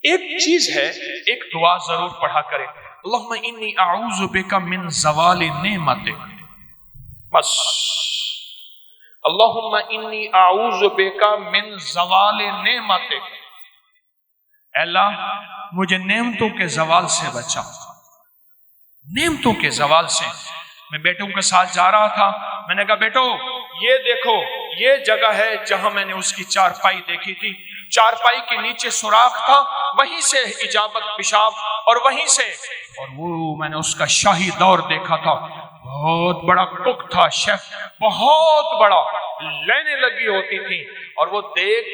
ایک چیز ہے، ایک دعا ضرور پڑھا کریں، اللہم انی اعوذ بک من زوال نعمتک، بس اللہم انی اعوذ بک من زوال نعمتک، اے اللہ مجھے نعمتوں کے زوال سے بچا، نعمتوں کے زوال سے۔ میں بیٹوں کے ساتھ جا رہا تھا، میں نے کہا بیٹو یہ دیکھو یہ جگہ ہے جہاں میں نے اس کی چارپائی دیکھی تھی، چارپائی کے نیچے سوراخ تھا، وہیں سے اجابت پیشاب، اور وہیں سے، اور وہ میں نے اس کا شاہی دور دیکھا تھا، بہت بڑا کک تھا، شیف بہت بڑا، لینے لگی ہوتی تھی، اور وہ دیکھ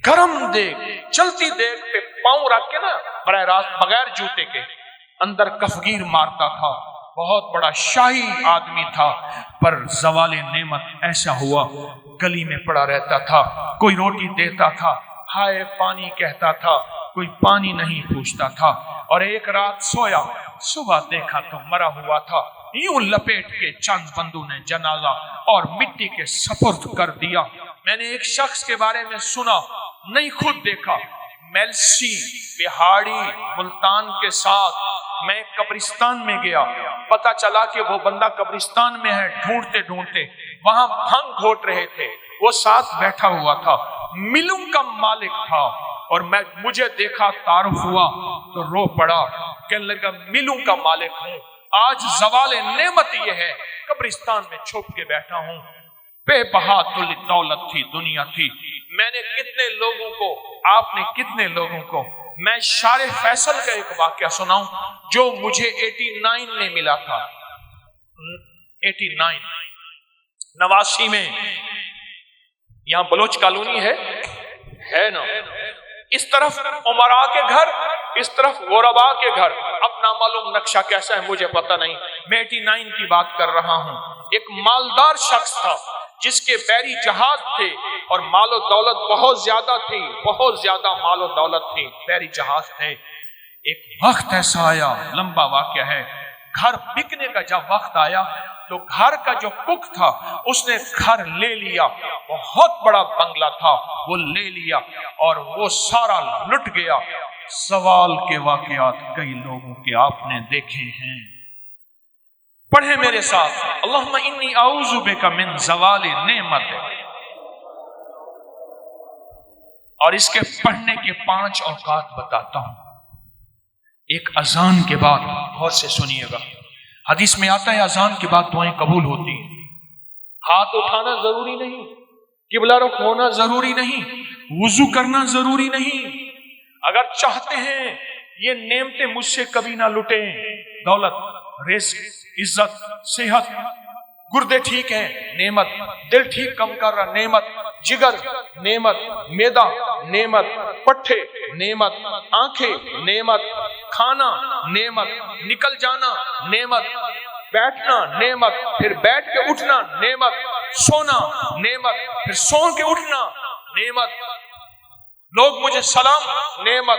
گرم دیکھ، چلتی دیکھ پہ پاؤں رکھ کے نا براہ راست بغیر جوتے کے اندر کفگیر مارتا تھا، بہت بڑا شاہی آدمی تھا، پر زوال نعمت ایسا ہوا گلی میں پڑا رہتا تھا، کوئی روٹی دیتا تھا ہائے پانی کہتا تھا، کوئی پانی نہیں پوچھتا تھا، اور ایک رات سویا، صبح دیکھا تو مرا ہوا تھا، یوں لپیٹ کے چند بندوں نے جنازہ اور مٹی کے سپرد کر دیا۔ میں نے ایک شخص کے بارے میں سنا، نہیں خود دیکھا، میلسی بہاڑی ملتان کے ساتھ میں قبرستان میں گیا، پتا چلا کہ وہ بندہ قبرستان میں ہے، ڈھونڈتے ڈھونڈتے وہاں بھنگ گھوٹ رہے تھے، وہ ساتھ بیٹھا ہوا تھا، ملوں کا مالک تھا، اور مجھے دیکھا تعارف ہوا تو رو پڑا، کہنے لگا ملوں کا مالک ہوں، آج زوال نعمت یہ ہے قبرستان میں چھپ کے بیٹھا ہوں، بے بہا دولت تھی، دنیا تھی، میں نے کتنے لوگوں کو، آپ نے کتنے لوگوں کو، میں شار فیصل کا ایک واقعہ سناؤں جو مجھے 89 میں ملا تھا، 89 89 میں، یہاں بلوچ کالونی ہے نا، اس طرف عمراء کے گھر، اس طرف غرباء کے گھر، اب نامعلوم نقشہ کیسا ہے مجھے پتہ نہیں، میں 89 کی بات کر رہا ہوں۔ ایک مالدار شخص تھا جس کے بحری جہاز تھے اور مال و دولت بہت زیادہ تھی، بہت زیادہ مال و دولت تھی، بحری جہاز تھے۔ ایک وقت ایسا آیا، لمبا واقعہ ہے، گھر بکنے کا جب وقت آیا تو گھر کا جو کک تھا اس نے گھر لے لیا، بہت بڑا بنگلہ تھا وہ لے لیا، اور وہ سارا لٹ گیا۔ سوال کے واقعات کئی لوگوں کے آپ نے دیکھے ہیں، پڑھیں میرے ساتھ، اللہم انی اعوذ بک من زوال نعمت، اور اس کے پڑھنے کے 5 اوقات بتاتا ہوں۔ ایک اذان کے بعد، غور سے سنیے گا، حدیث میں آتا ہے اذان کے بعد دعائیں قبول ہوتی ہیں، ہاتھ اٹھانا ضروری نہیں، قبلہ رخ ہونا ضروری نہیں، وضو کرنا ضروری نہیں، اگر چاہتے ہیں یہ نعمتیں مجھ سے کبھی نہ لٹیں، دولت، رزق، عزت، صحت، گردے ٹھیک ہیں نعمت، دل ٹھیک کم کر رہا نعمت، جگر نعمت، معدہ نعمت، پٹھے نعمت، آنکھیں نعمت، کھانا نعمت، نکل جانا نعمت، بیٹھنا نعمت، پھر بیٹھ کے اٹھنا نعمت، سونا نعمت، پھر سو کے اٹھنا نعمت، لوگ مجھے سلام نعمت،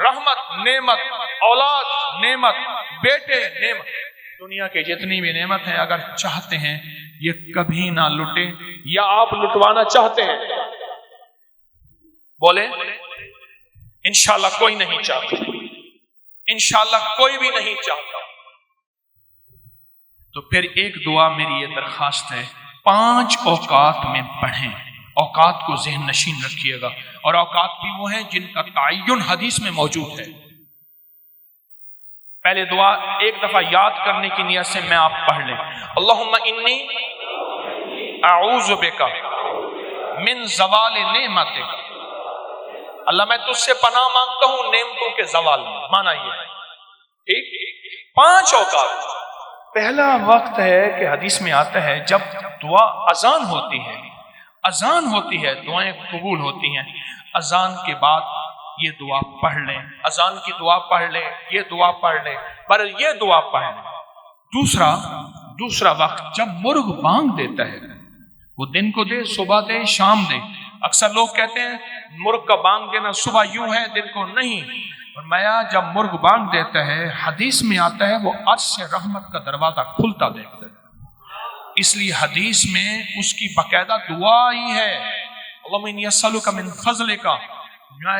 رحمت نعمت، اولاد نعمت، بیٹے نعمت، دنیا کے جتنی بھی نعمت ہیں اگر چاہتے ہیں یہ کبھی نہ لٹے، یا آپ لٹوانا چاہتے ہیں؟ بولیں انشاءاللہ کوئی نہیں چاہتا، انشاءاللہ کوئی بھی نہیں چاہتا۔ تو پھر ایک دعا میری یہ درخواست ہے، 5 اوقات میں پڑھیں، اوقات کو ذہن نشین رکھیے گا، اور اوقات بھی وہ ہیں جن کا تعین حدیث میں موجود ہے۔ پہلے دعا ایک دفعہ یاد کرنے کی نیت سے میں آپ پڑھ لیں، اللہم انی اعوذ بک من زوال نعمتک، اللہ میں تجھ سے پناہ مانگتا ہوں نعمتوں کے زوال میں، مانا یہ ہے، ٹھیک؟ 5 اوقات۔ پہلا وقت ہے کہ حدیث میں آتا ہے جب دعا اذان ہوتی ہے، اذان ہوتی ہے دعائیں قبول ہوتی ہیں، اذان کے بعد یہ دعا پڑھ لیں، اذان کی دعا پڑھ لیں، یہ دعا پڑھ لیں، پر یہ دعا پڑھ لیں۔ دوسرا وقت جب مرغ بانگ دیتا ہے، وہ دن کو دے، صبح دے، شام دے، اکثر لوگ کہتے ہیں مرغ کا بانگ دینا صبح یوں ہے دن کو نہیں، فرمایا جب مرغ بانگ دیتا ہے حدیث میں آتا ہے وہ عرش سے رحمت کا دروازہ کھلتا دیکھتا ہے، اس لیے حدیث میں اس کی باقاعدہ دعا ہی ہے، اللہم انی اسألک من فضلک